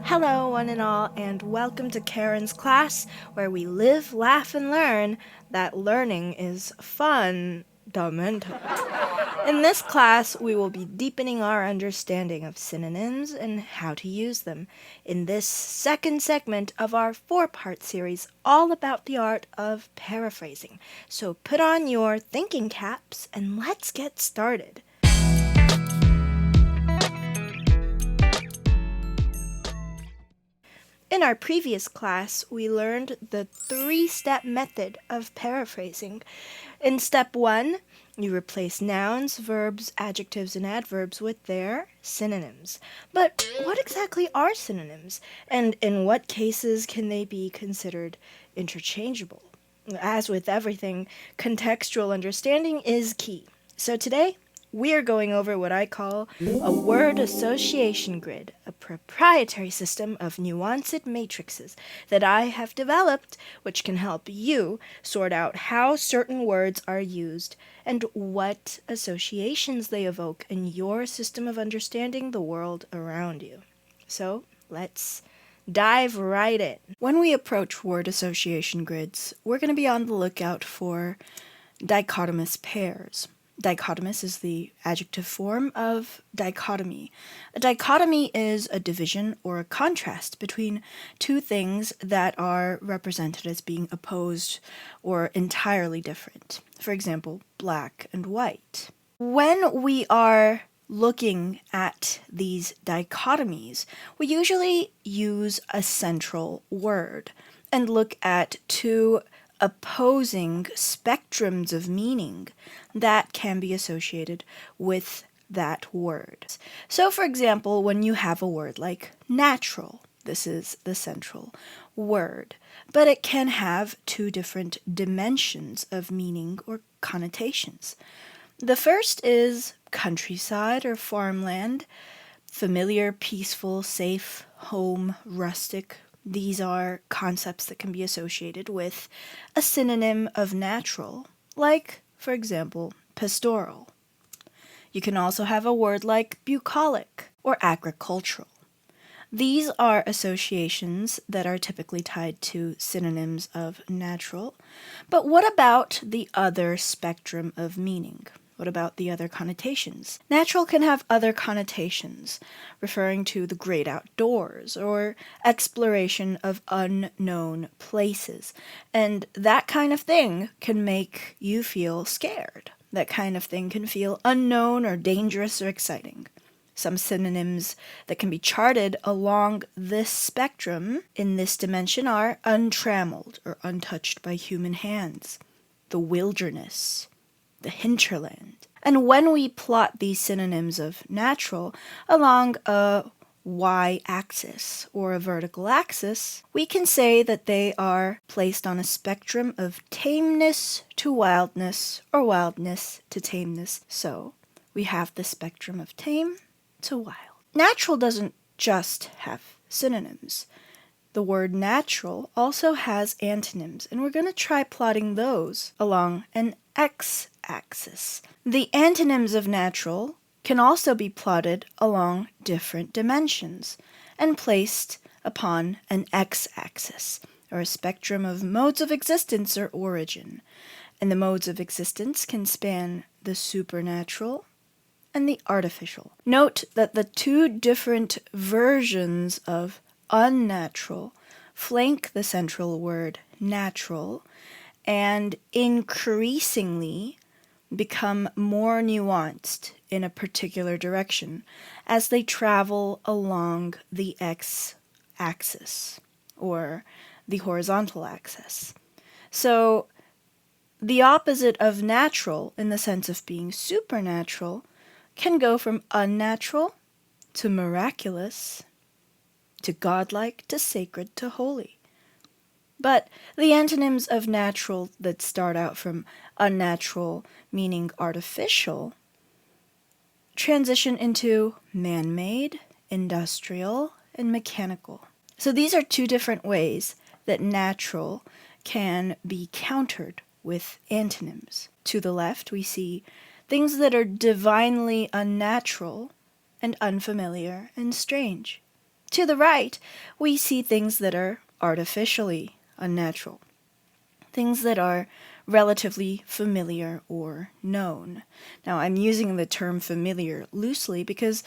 Hello, one and all, and welcome to Karen's class, where we live, laugh, and learn that learning is fundamental. In this class, we will be deepening our understanding of synonyms and how to use them in this second segment of our four-part series all about the art of paraphrasing. So put on your thinking caps and let's get started. In our previous class, we learned the three-step method of paraphrasing. In step 1, you replace nouns, verbs, adjectives, and adverbs with their synonyms. But what exactly are synonyms? And in what cases can they be considered interchangeable? As with everything, contextual understanding is key. So today, we are going over what I call a word association grid, a proprietary system of nuanced matrices that I have developed, which can help you sort out how certain words are used and what associations they evoke in your system of understanding the world around you. So, let's dive right in. When we approach word association grids, we're going to be on the lookout for dichotomous pairs. Dichotomous is the adjective form of dichotomy. A dichotomy is a division or a contrast between two things that are represented as being opposed or entirely different. For example, black and white. When we are looking at these dichotomies, we usually use a central word and look at two opposing spectrums of meaning that can be associated with that word. So, for example, when you have a word like natural, this is the central word, but it can have two different dimensions of meaning or connotations. The first is countryside or farmland, familiar, peaceful, safe, home, rustic. These are concepts that can be associated with a synonym of natural, like, for example, pastoral. You can also have a word like bucolic or agricultural. These are associations that are typically tied to synonyms of natural. But what about the other spectrum of meaning? What about the other connotations? Natural can have other connotations, referring to the great outdoors or exploration of unknown places. And that kind of thing can make you feel scared. That kind of thing can feel unknown or dangerous or exciting. Some synonyms that can be charted along this spectrum in this dimension are untrammeled or untouched by human hands, the wilderness, the hinterland. And when we plot these synonyms of natural along a y-axis or a vertical axis, we can say that they are placed on a spectrum of tameness to wildness or wildness to tameness. So we have the spectrum of tame to wild. Natural doesn't just have synonyms. The word natural also has antonyms, and we're going to try plotting those along an x-axis. The antonyms of natural can also be plotted along different dimensions and placed upon an x-axis, or a spectrum of modes of existence or origin. And the modes of existence can span the supernatural and the artificial. Note that the two different versions of unnatural flank the central word natural and increasingly become more nuanced in a particular direction as they travel along the x-axis or the horizontal axis. So the opposite of natural in the sense of being supernatural can go from unnatural to miraculous to godlike to sacred to holy. But the antonyms of natural that start out from unnatural, meaning artificial, transition into man-made, industrial, and mechanical. So these are two different ways that natural can be countered with antonyms. To the left, we see things that are divinely unnatural and unfamiliar and strange. To the right, we see things that are artificially unnatural, things that are relatively familiar or known. Now, I'm using the term familiar loosely because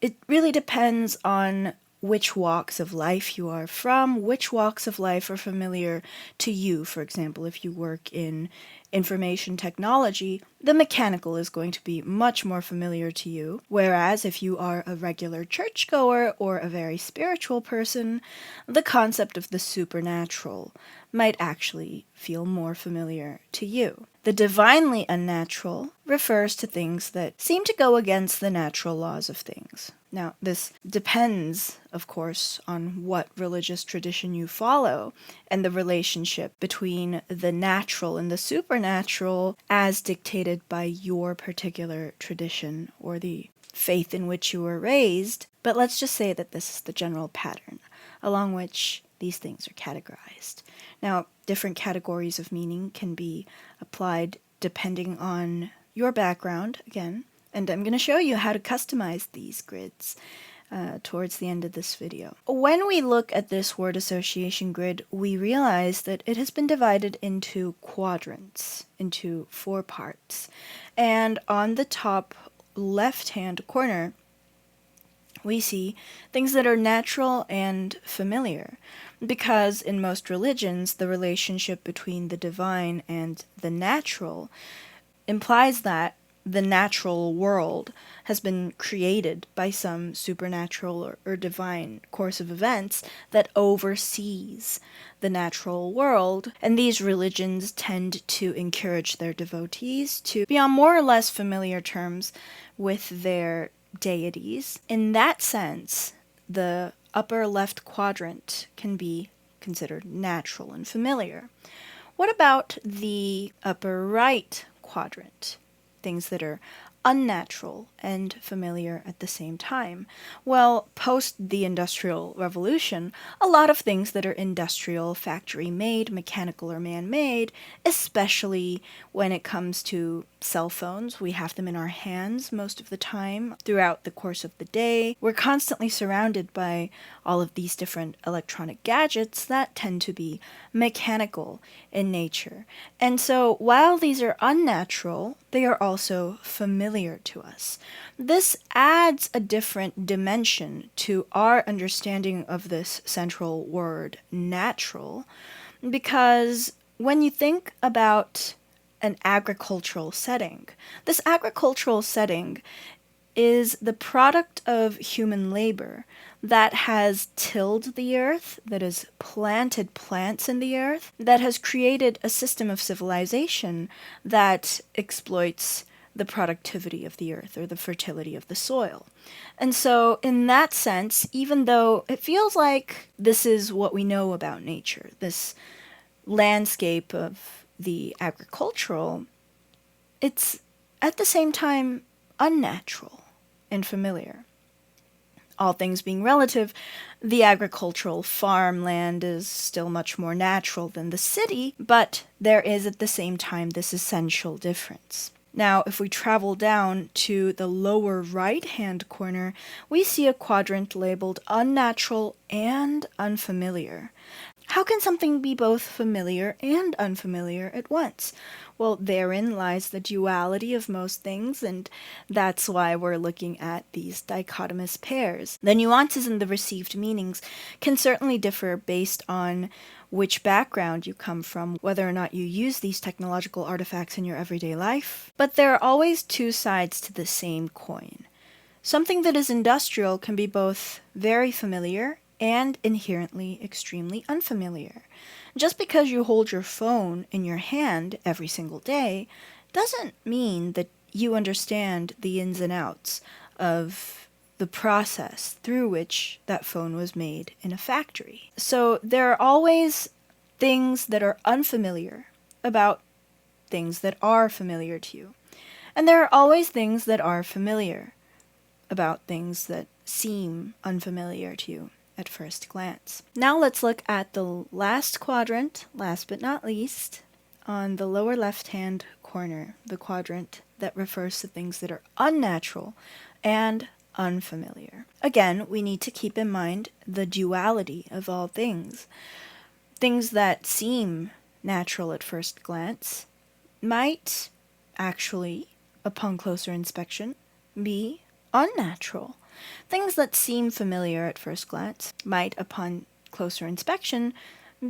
it really depends on which walks of life you are from, which walks of life are familiar to you. For example, if you work in information technology, the mechanical is going to be much more familiar to you. Whereas if you are a regular churchgoer or a very spiritual person, the concept of the supernatural might actually feel more familiar to you. The divinely unnatural refers to things that seem to go against the natural laws of things. Now, this depends, of course, on what religious tradition you follow and the relationship between the natural and the supernatural as dictated by your particular tradition or the faith in which you were raised. But let's just say that this is the general pattern along which these things are categorized. Now, different categories of meaning can be applied depending on your background, again, and I'm going to show you how to customize these grids towards the end of this video. When we look at this word association grid, we realize that it has been divided into quadrants, into 4 parts. And on the top left-hand corner, we see things that are natural and familiar, because in most religions, the relationship between the divine and the natural implies that the natural world has been created by some supernatural or divine course of events that oversees the natural world. And these religions tend to encourage their devotees to be on more or less familiar terms with their deities. In that sense, the upper left quadrant can be considered natural and familiar. What about the upper right quadrant? Things that are unnatural and familiar at the same time. Well, post the Industrial Revolution, a lot of things that are industrial, factory-made, mechanical or man-made, especially when it comes to cell phones. We have them in our hands most of the time throughout the course of the day. We're constantly surrounded by all of these different electronic gadgets that tend to be mechanical in nature. And so while these are unnatural, they are also familiar to us. This adds a different dimension to our understanding of this central word, natural, because when you think about an agricultural setting, this agricultural setting is the product of human labor that has tilled the earth, that has planted plants in the earth, that has created a system of civilization that exploits the productivity of the earth or the fertility of the soil. And so in that sense, even though it feels like this is what we know about nature, this landscape of the agricultural, it's at the same time unnatural and familiar. All things being relative, the agricultural farmland is still much more natural than the city, but there is at the same time this essential difference. Now, if we travel down to the lower right-hand corner, we see a quadrant labeled unnatural and unfamiliar. How can something be both familiar and unfamiliar at once? Well, therein lies the duality of most things, and that's why we're looking at these dichotomous pairs. The nuances in the received meanings can certainly differ based on which background you come from, whether or not you use these technological artifacts in your everyday life. But there are always 2 sides to the same coin. Something that is industrial can be both very familiar and inherently extremely unfamiliar. Just because you hold your phone in your hand every single day doesn't mean that you understand the ins and outs of the process through which that phone was made in a factory. So there are always things that are unfamiliar about things that are familiar to you. And there are always things that are familiar about things that seem unfamiliar to you at first glance. Now let's look at the last quadrant, last but not least, on the lower left-hand corner, the quadrant that refers to things that are unnatural and unfamiliar. Again, we need to keep in mind the duality of all things. Things that seem natural at first glance might actually, upon closer inspection, be unnatural. Things that seem familiar at first glance might, upon closer inspection,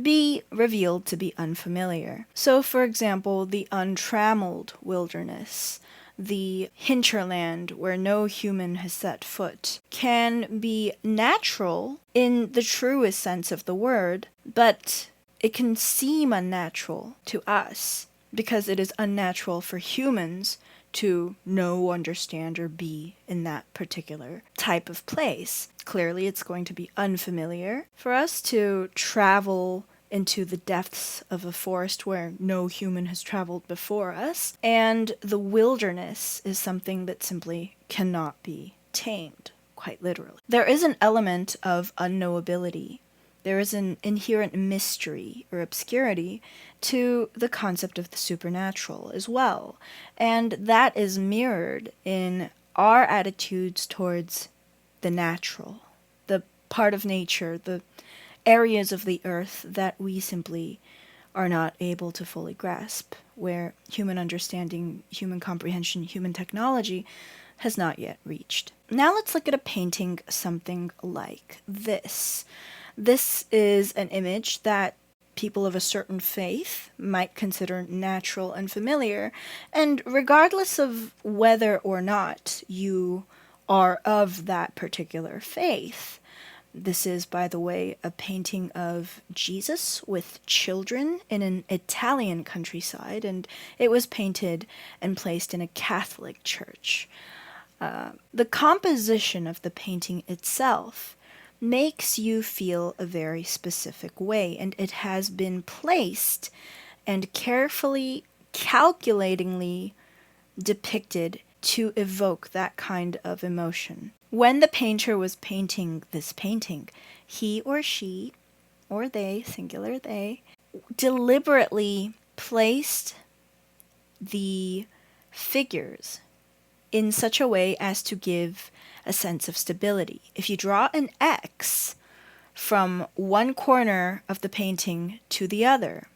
be revealed to be unfamiliar. So, for example, the untrammeled wilderness, the hinterland where no human has set foot, can be natural in the truest sense of the word, but it can seem unnatural to us because it is unnatural for humans to know, understand, or be in that particular type of place. Clearly, it's going to be unfamiliar for us to travel into the depths of a forest where no human has traveled before us, and the wilderness is something that simply cannot be tamed, quite literally. There is an element of unknowability. There is an inherent mystery or obscurity to the concept of the supernatural as well, and that is mirrored in our attitudes towards the natural, the part of nature, the areas of the earth that we simply are not able to fully grasp, where human understanding, human comprehension, human technology has not yet reached. Now let's look at a painting something like this. This is an image that people of a certain faith might consider natural and familiar, and regardless of whether or not you are of that particular faith, this is, by the way, a painting of Jesus with children in an Italian countryside, and it was painted and placed in a Catholic church. The composition of the painting itself makes you feel a very specific way, and it has been placed and carefully, calculatingly depicted to evoke that kind of emotion. When the painter was painting this painting, he or she, or they, singular they, deliberately placed the figures in such a way as to give a sense of stability. If you draw an X from one corner of the painting to the other,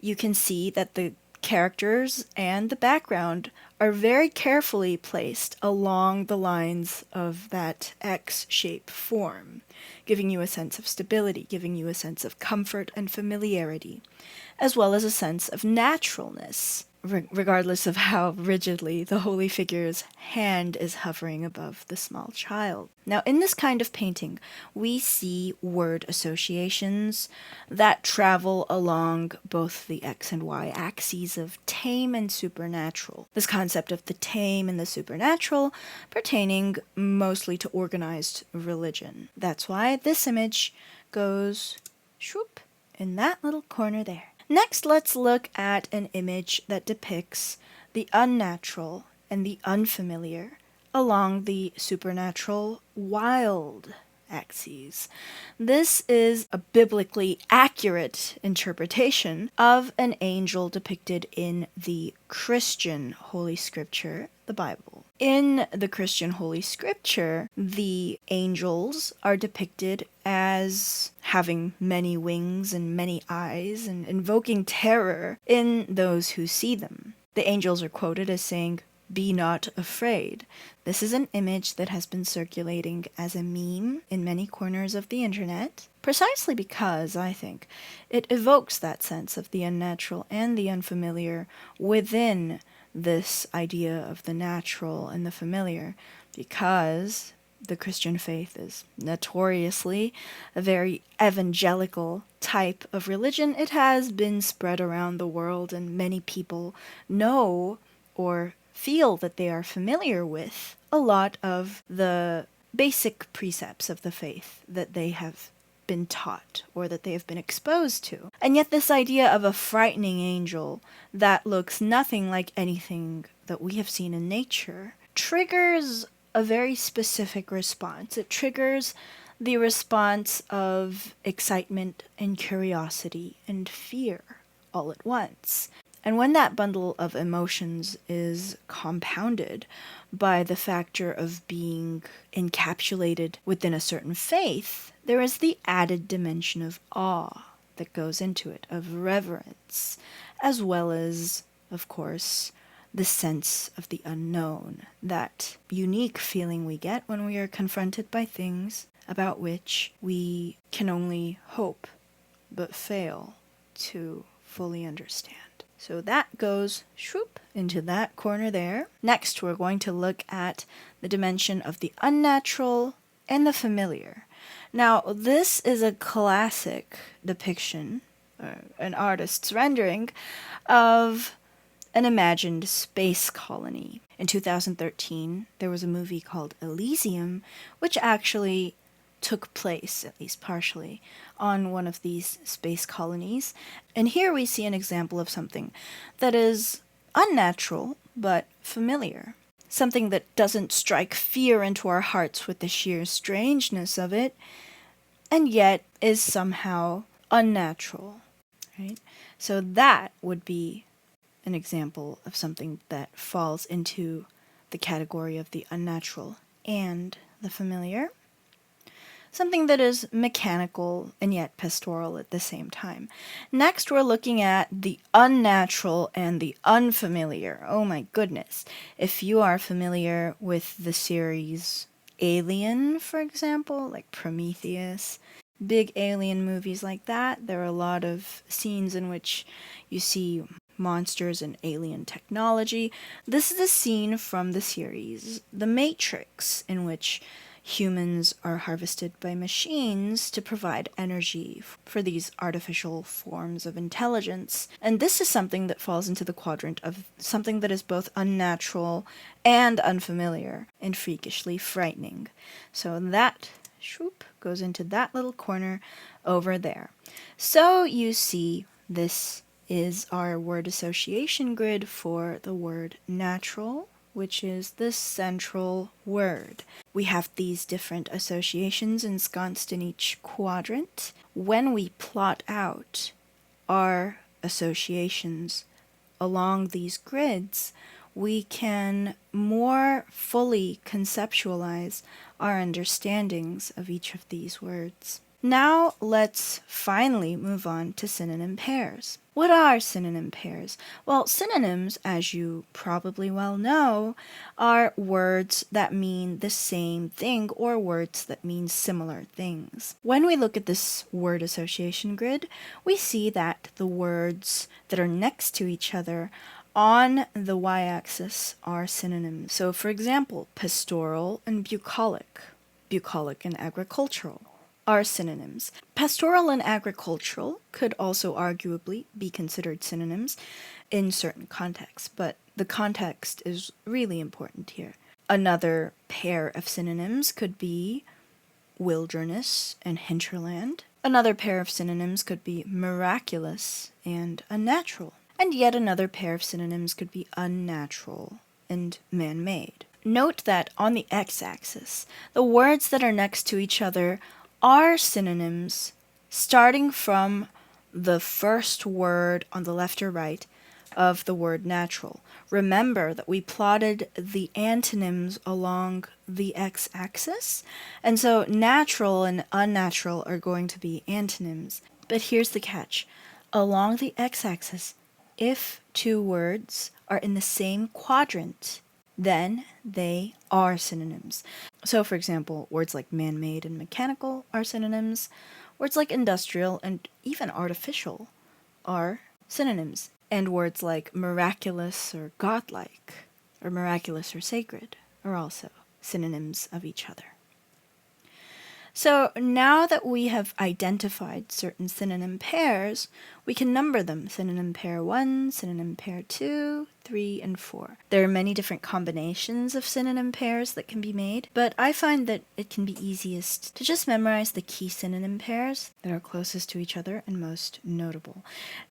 you can see that the characters and the background are very carefully placed along the lines of that X-shape form, giving you a sense of stability, giving you a sense of comfort and familiarity, as well as a sense of naturalness, regardless of how rigidly the holy figure's hand is hovering above the small child. Now, in this kind of painting, we see word associations that travel along both the X and Y axes of tame and supernatural. This concept of the tame and the supernatural pertaining mostly to organized religion. That's why this image goes swoop in that little corner there. Next, let's look at an image that depicts the unnatural and the unfamiliar along the supernatural wild axes. This is a biblically accurate interpretation of an angel depicted in the Christian Holy Scripture, the Bible. In the Christian Holy Scripture, the angels are depicted as having many wings and many eyes and invoking terror in those who see them. The angels are quoted as saying, "Be not afraid." This is an image that has been circulating as a meme in many corners of the internet, precisely because, I think, it evokes that sense of the unnatural and the unfamiliar within this idea of the natural and the familiar, because the Christian faith is notoriously a very evangelical type of religion. It has been spread around the world, and many people know or feel that they are familiar with a lot of the basic precepts of the faith that they have been taught or that they have been exposed to. And yet this idea of a frightening angel that looks nothing like anything that we have seen in nature triggers a very specific response. It triggers the response of excitement and curiosity and fear all at once. And when that bundle of emotions is compounded by the factor of being encapsulated within a certain faith, there is the added dimension of awe that goes into it, of reverence, as well as, of course, the sense of the unknown, that unique feeling we get when we are confronted by things about which we can only hope but fail to fully understand. So that goes swoop into that corner there. Next, we're going to look at the dimension of the unnatural and the familiar. Now, this is a classic depiction, an artist's rendering, of an imagined space colony. In 2013, there was a movie called Elysium, which actually took place, at least partially, on one of these space colonies. And here we see an example of something that is unnatural but familiar. Something that doesn't strike fear into our hearts with the sheer strangeness of it, and yet is somehow unnatural, right? So that would be an example of something that falls into the category of the unnatural and the familiar. Something that is mechanical and yet pastoral at the same time. Next, we're looking at the unnatural and the unfamiliar. Oh my goodness. If you are familiar with the series Alien, for example, like Prometheus, big alien movies like that, there are a lot of scenes in which you see monsters and alien technology. This is a scene from the series The Matrix, in which humans are harvested by machines to provide energy for these artificial forms of intelligence. And this is something that falls into the quadrant of something that is both unnatural and unfamiliar and freakishly frightening. So that goes into that little corner over there. So you see, this is our word association grid for the word natural, which is the central word. We have these different associations ensconced in each quadrant. When we plot out our associations along these grids, we can more fully conceptualize our understandings of each of these words. Now let's finally move on to synonym pairs. What are synonym pairs? Well, synonyms, as you probably well know, are words that mean the same thing or words that mean similar things. When we look at this word association grid, we see that the words that are next to each other on the y-axis are synonyms. So, for example, pastoral and bucolic, bucolic and agricultural are synonyms. Pastoral and agricultural could also arguably be considered synonyms in certain contexts, but the context is really important here. Another pair of synonyms could be wilderness and hinterland. Another pair of synonyms could be miraculous and unnatural. And yet another pair of synonyms could be unnatural and man-made. Note that on the x-axis, the words that are next to each other are synonyms starting from the first word on the left or right of the word natural. Remember that we plotted the antonyms along the x-axis, and so natural and unnatural are going to be antonyms. But here's the catch. Along the x-axis, if two words are in the same quadrant, then they are synonyms. So, for example, words like man-made and mechanical are synonyms. Words like industrial and even artificial are synonyms. And words like miraculous or godlike, or miraculous or sacred, are also synonyms of each other. So now that we have identified certain synonym pairs, we can number them: synonym pair 1, synonym pair 2, 3, and 4. There are many different combinations of synonym pairs that can be made, but I find that it can be easiest to just memorize the key synonym pairs that are closest to each other and most notable.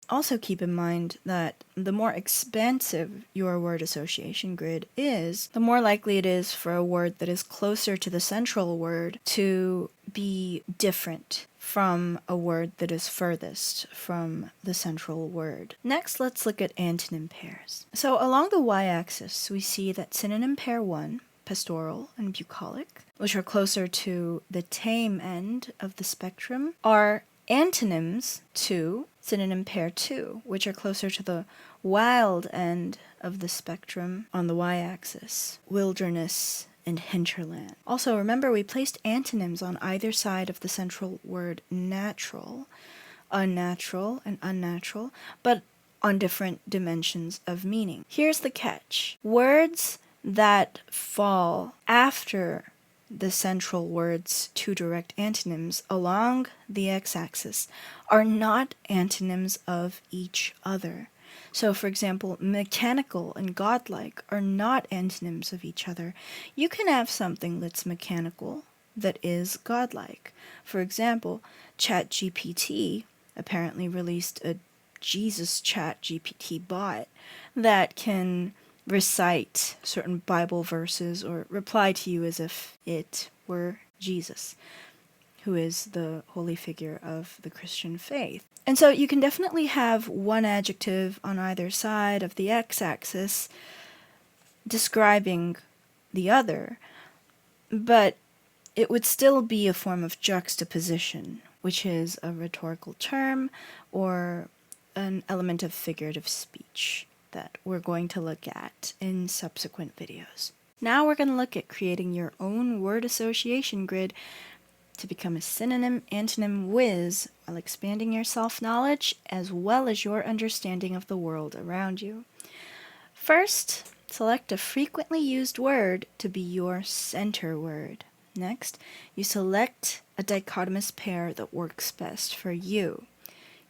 Also keep in mind that the more expansive your word association grid is, the more likely it is for a word that is closer to the central word to be different from a word that is furthest from the central word. Next, let's look at antonym pairs. So along the y-axis, we see that synonym pair 1, pastoral and bucolic, which are closer to the tame end of the spectrum, are antonyms to synonym pair 2, which are closer to the wild end of the spectrum on the y-axis, wilderness and hinterland. Also, remember we placed antonyms on either side of the central word natural, unnatural, and unnatural, but on different dimensions of meaning. Here's the catch. Words that fall after the central word's two direct antonyms along the x-axis are not antonyms of each other. So, for example, mechanical and godlike are not antonyms of each other. You can have something that's mechanical that is godlike. For example, ChatGPT apparently released a Jesus ChatGPT bot that can recite certain Bible verses or reply to you as if it were Jesus, who is the holy figure of the Christian faith. And so you can definitely have one adjective on either side of the x-axis describing the other, but it would still be a form of juxtaposition, which is a rhetorical term or an element of figurative speech that we're going to look at in subsequent videos. Now we're going to look at creating your own word association grid to become a synonym antonym whiz while expanding your self-knowledge as well as your understanding of the world around you. First, select a frequently used word to be your center word. Next, you select a dichotomous pair that works best for you.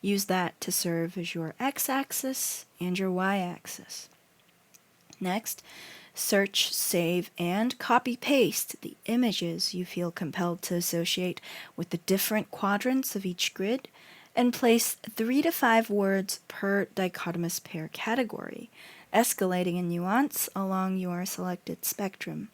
Use that to serve as your x-axis and your y-axis. Next, search, save, and copy-paste the images you feel compelled to associate with the different quadrants of each grid, and place 3 to 5 words per dichotomous pair category, escalating in nuance along your selected spectrum.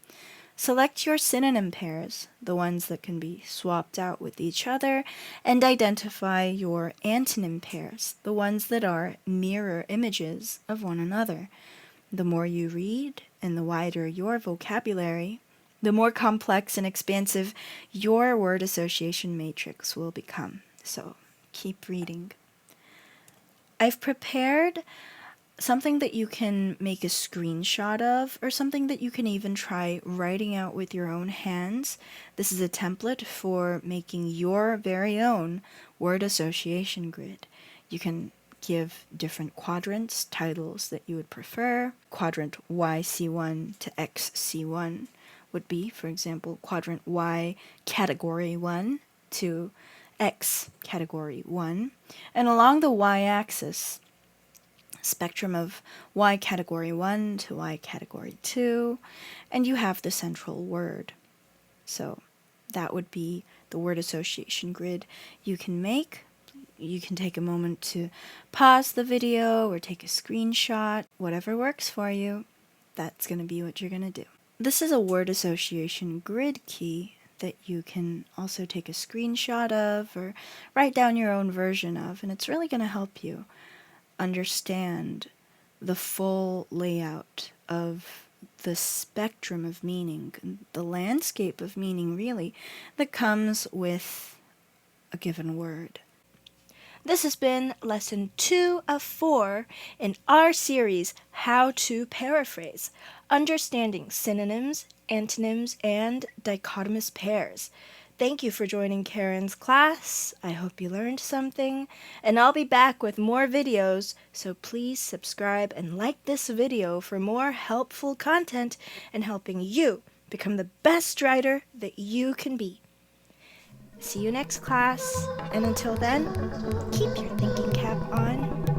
Select your synonym pairs, the ones that can be swapped out with each other, and identify your antonym pairs, the ones that are mirror images of one another. The more you read, and the wider your vocabulary, the more complex and expansive your word association matrix will become. So keep reading. I've prepared something that you can make a screenshot of, or something that you can even try writing out with your own hands. This is a template for making your very own word association grid. You can give different quadrants titles that you would prefer. Quadrant YC1 to XC1 would be, for example, quadrant Y category 1 to X category 1. And along the y-axis, spectrum of Y category 1 to Y category 2, and you have the central word. So that would be the word association grid you can make. You can take a moment to pause the video or take a screenshot, whatever works for you. That's going to be what you're going to do. This is a word association grid key that you can also take a screenshot of or write down your own version of, and it's really going to help you understand the full layout of the spectrum of meaning, the landscape of meaning really, that comes with a given word. This has been lesson 2 of 4 in our series, How to Paraphrase, understanding synonyms, antonyms, and dichotomous pairs. Thank you for joining Karen's class. I hope you learned something, and I'll be back with more videos, so please subscribe and like this video for more helpful content and helping you become the best writer that you can be. See you next class, and until then, keep your thinking cap on.